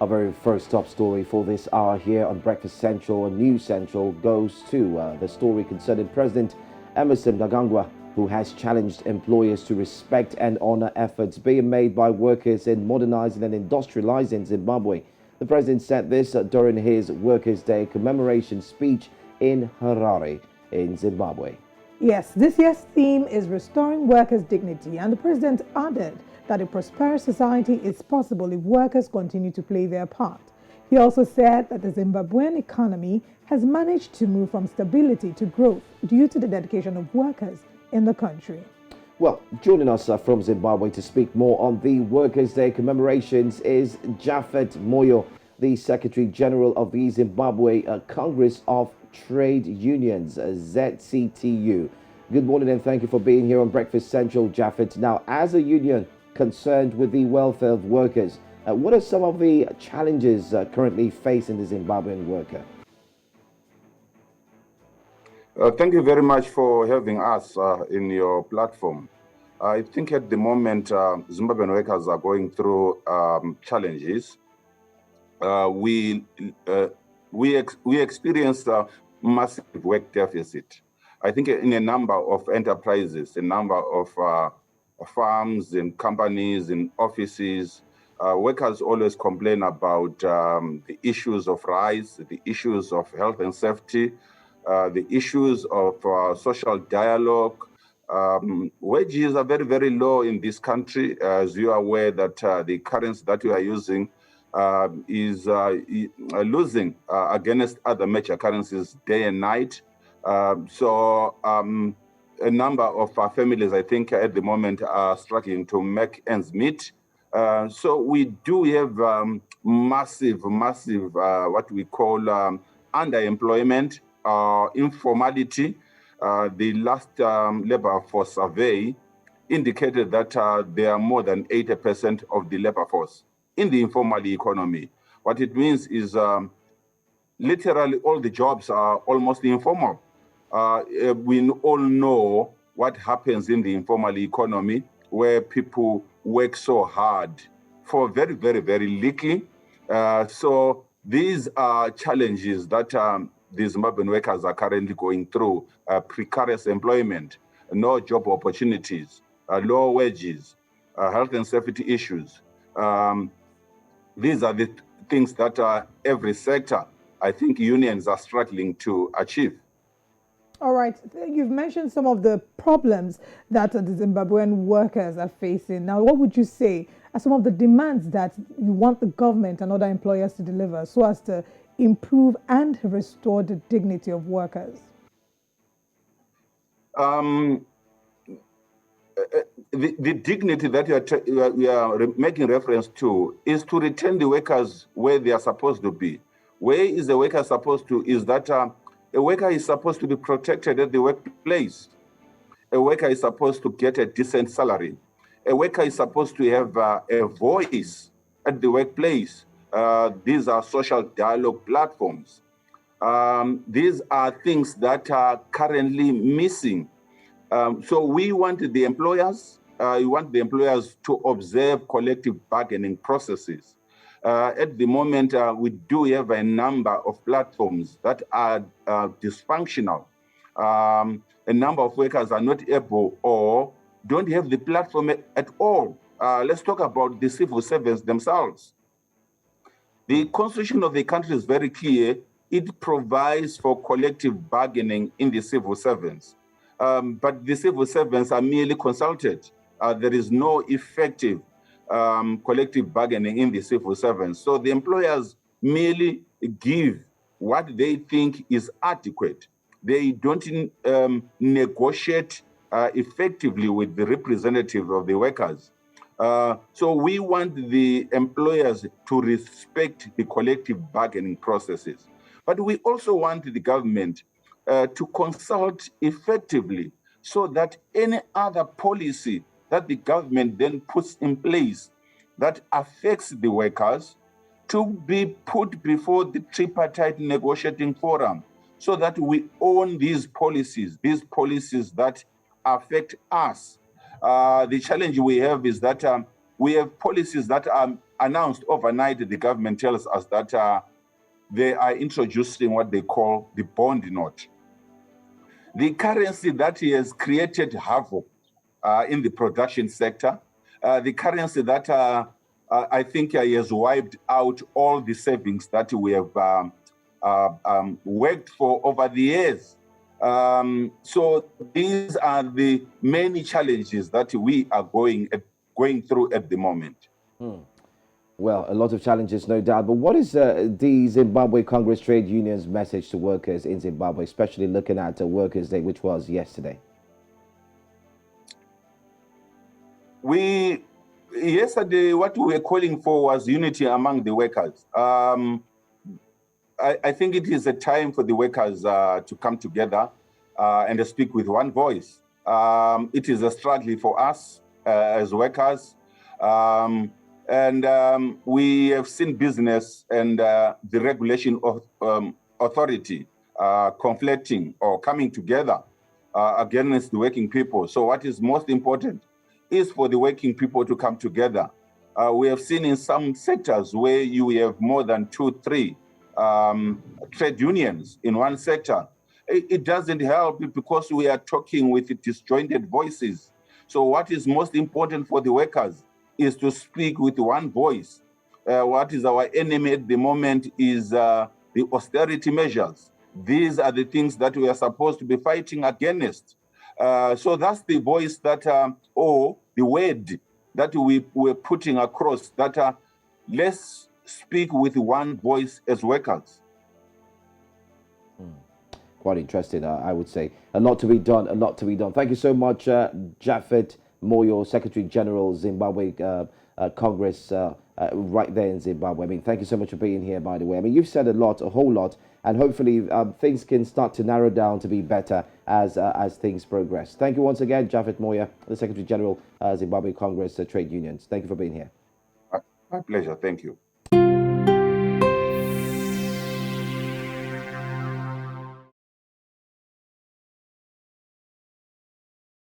Our very first top story for this hour here on Breakfast Central and News Central goes to the story concerning President Emerson Mnangagwa, who has challenged employers to respect and honor efforts being made by workers in modernizing and industrializing Zimbabwe. The president said this during his Workers' Day commemoration speech in Harare in Zimbabwe. Yes, this year's theme is restoring workers' dignity, and the president added that a prosperous society is possible if workers continue to play their part. He also said that the Zimbabwean economy has managed to move from stability to growth due to the dedication of workers in the country. Well, joining us from Zimbabwe to speak more on the Workers' Day commemorations is Japhet Moyo, the Secretary General of the Zimbabwe Congress of Trade Unions, ZCTU. Good morning and thank you for being here on Breakfast Central, Jaffet. Now, as a union concerned with the welfare of workers, what are some of the challenges currently facing the Zimbabwean worker? Thank you very much for having us in your platform. I think at the moment, Zimbabwean workers are going through challenges. We experienced a massive work deficit. I think in a number of enterprises, a number of farms and companies and offices, workers always complain about the issues of rights, the issues of health and safety, the issues of social dialogue. Wages are very, very low in this country. As you are aware that the currency that we are using is losing against other major currencies day and night. So a number of families, I think, at the moment are struggling to make ends meet. So we do have massive, what we call underemployment, informality. The last labor force survey indicated that there are more than 80% of the labor force in the informal economy. What it means is literally all the jobs are almost informal. We all know what happens in the informal economy, where people work so hard for very, very, very little. So these are challenges that the Zimbabwean workers are currently going through: precarious employment, no job opportunities, low wages, health and safety issues. These are the things that every sector, I think, unions are struggling to achieve. All right. You've mentioned some of the problems that the Zimbabwean workers are facing. Now, what would you say are some of the demands that you want the government and other employers to deliver so as to improve and restore the dignity of workers? The dignity that we are making reference to is to return the workers where they are supposed to be. Where is the worker supposed to? Is that a worker is supposed to be protected at the workplace. A worker is supposed to get a decent salary. A worker is supposed to have a voice at the workplace. These are social dialogue platforms. These are things that are currently missing. So we want the employers to observe collective bargaining processes. At the moment, we do have a number of platforms that are dysfunctional. A number of workers are not able or don't have the platform at all. Let's talk about the civil servants themselves. The constitution of the country is very clear. It provides for collective bargaining in the civil servants. But the civil servants are merely consulted. There is no effective collective bargaining in the civil servants. So the employers merely give what they think is adequate. They don't negotiate effectively with the representative of the workers. So we want the employers to respect the collective bargaining processes. But we also want the government to consult effectively so that any other policy that the government then puts in place that affects the workers to be put before the tripartite negotiating forum so that we own these policies that affect us. The challenge we have is that we have policies that are announced overnight, the government tells us that they are introducing what they call the bond note. The currency that has created havoc in the production sector, the currency that I think has wiped out all the savings that we have worked for over the years. So these are the many challenges that we are going through at the moment. Well, a lot of challenges, no doubt. But what is the Zimbabwe Congress Trade Union's message to workers in Zimbabwe, especially looking at Workers' Day, which was yesterday? Yesterday, what we were calling for was unity among the workers. I think it is a time for the workers to come together and speak with one voice. It is a struggle for us as workers. And we have seen business and the regulation of authority conflicting or coming together against the working people. So what is most important is for the working people to come together. We have seen in some sectors where you have more than 2-3 trade unions in one sector. It doesn't help because we are talking with disjointed voices. So what is most important for the workers is to speak with one voice. What is our enemy at the moment is the austerity measures. These are the things that we are supposed to be fighting against. So that's the voice that, or the word that we're putting across, that let's speak with one voice as workers. Quite interesting, I would say. A lot to be done, a lot to be done. Thank you so much, Japhet Moyo, Secretary General, Zimbabwe Congress, right there in Zimbabwe. I mean, thank you so much for being here, by the way. I mean, you've said a lot, a whole lot, and hopefully things can start to narrow down to be better as things progress. Thank you once again, Japhet Moyo, the Secretary General, Zimbabwe Congress Trade Unions. Thank you for being here. My pleasure. Thank you.